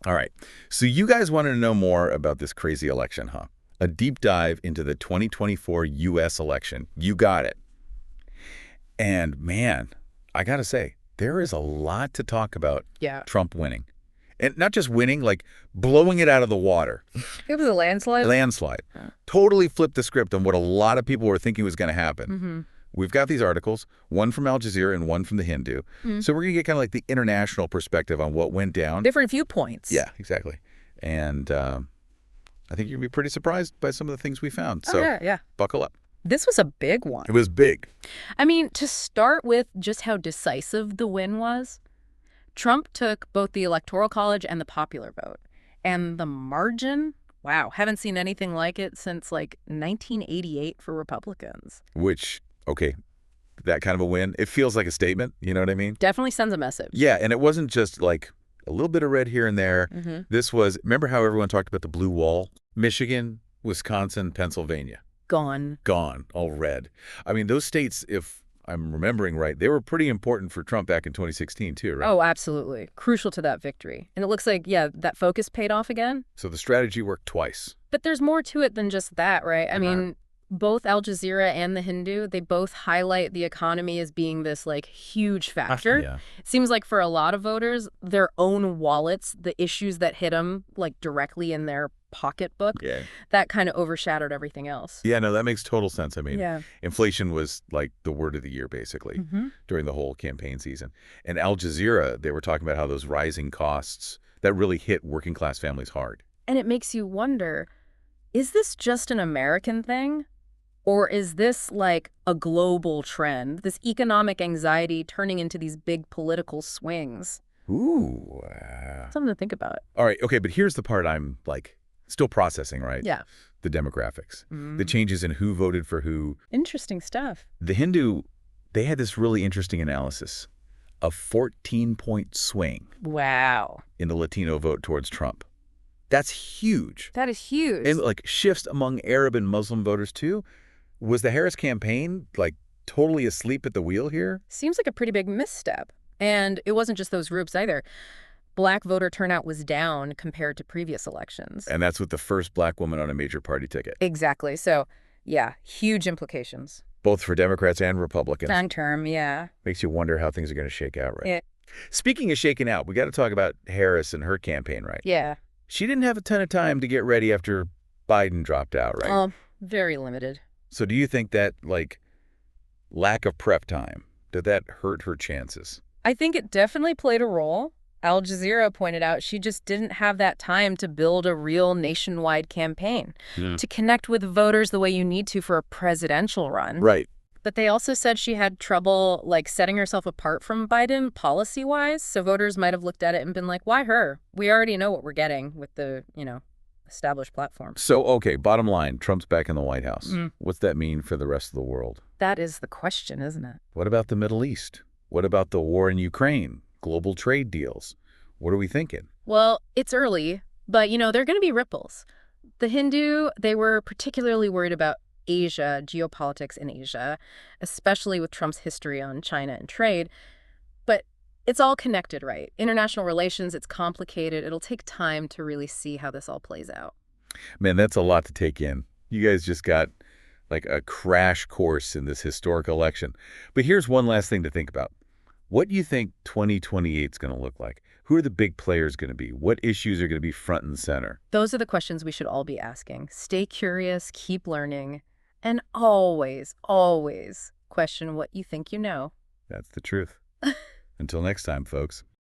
All right. So you guys wanted to know more about this crazy election, huh? A deep dive into the 2024 U.S. election. You got it. And man, I got to say, there is a lot to talk about Yeah. Trump winning. And not just winning, like blowing it out of the water. It was a landslide. Landslide. Yeah. Totally flipped the script on what a lot of people were thinking was going to happen. Mm-hmm. We've got these articles, one from Al Jazeera and one from The Hindu. So we're going to get kind of like the international perspective on what went down. Different viewpoints. Yeah, exactly. And I think you're going to be pretty surprised by some of the things we found. Oh, So yeah. buckle up. This was a big one. It was big. I mean, to start with just how decisive the win was, Trump took both the Electoral College and the popular vote. And the margin, wow, haven't seen anything like it since like 1988 for Republicans. Which, okay, that kind of a win, it feels like a statement. You know what I mean? Definitely sends a message. Yeah, and it wasn't just like a little bit of red here and there. This was, remember how everyone talked about the blue wall? Michigan, Wisconsin, Pennsylvania. Gone. Gone, all red. I mean, those states, if I'm remembering right, they were pretty important for Trump back in 2016 too, right? Oh, absolutely. Crucial to that victory. And it looks like, yeah, that focus paid off again. So the strategy worked twice. But there's more to it than just that, right? I mean, both Al Jazeera and The Hindu, they both highlight the economy as being this, like, huge factor. Yeah. It seems like for a lot of voters, their own wallets, the issues that hit them, like, directly in their pocketbook, Yeah. that kind of overshadowed everything else. Yeah, no, that makes total sense. I mean, Yeah. inflation was like the word of the year, basically, during the whole campaign season. And Al Jazeera, they were talking about how those rising costs, that really hit working class families hard. And it makes you wonder, is this just an American thing? Or is this like a global trend, this economic anxiety turning into these big political swings? Ooh. Something to think about. All right, okay, but here's the part I'm like still processing, right? Yeah. The demographics, the changes in who voted for who. Interesting stuff. The Hindu, they had this really interesting analysis, a 14-point swing Wow. in the Latino vote towards Trump. That's huge. That is huge. And like shifts among Arab and Muslim voters too. Was the Harris campaign like totally asleep at the wheel here? Seems like a pretty big misstep. And it wasn't just those groups either. Black voter turnout was down compared to previous elections. And that's with the first black woman on a major party ticket. Exactly. So, yeah, huge implications. Both for Democrats and Republicans. Long term, yeah. Makes you wonder how things are going to shake out, right? Yeah. Speaking of shaking out, we got to talk about Harris and her campaign, right? Yeah. She didn't have a ton of time to get ready after Biden dropped out, right? Very limited. So do you think that, like, lack of prep time, did that hurt her chances? I think it definitely played a role. Al Jazeera pointed out she just didn't have that time to build a real nationwide campaign, to connect with voters the way you need to for a presidential run. Right. But they also said she had trouble, like, setting herself apart from Biden policy-wise, so voters might have looked at it and been like, why her? We already know what we're getting with the, established platform. So, okay, bottom line, Trump's back in the White House. What's that mean for the rest of the world? That is the question, isn't it? What about the Middle East? What about the war in Ukraine? Global trade deals? What are we thinking? Well, it's early, but, there are going to be ripples. The Hindu, they were particularly worried about Asia, geopolitics in Asia, especially with Trump's history on China and trade. But it's all connected, right? International relations, it's complicated. It'll take time to really see how this all plays out. Man, that's a lot to take in. You guys just got like a crash course in this historic election. But here's one last thing to think about. What do you think 2028 is going to look like? Who are the big players going to be? What issues are going to be front and center? Those are the questions we should all be asking. Stay curious, keep learning, and always, always question what you think you know. That's the truth. Until next time, folks.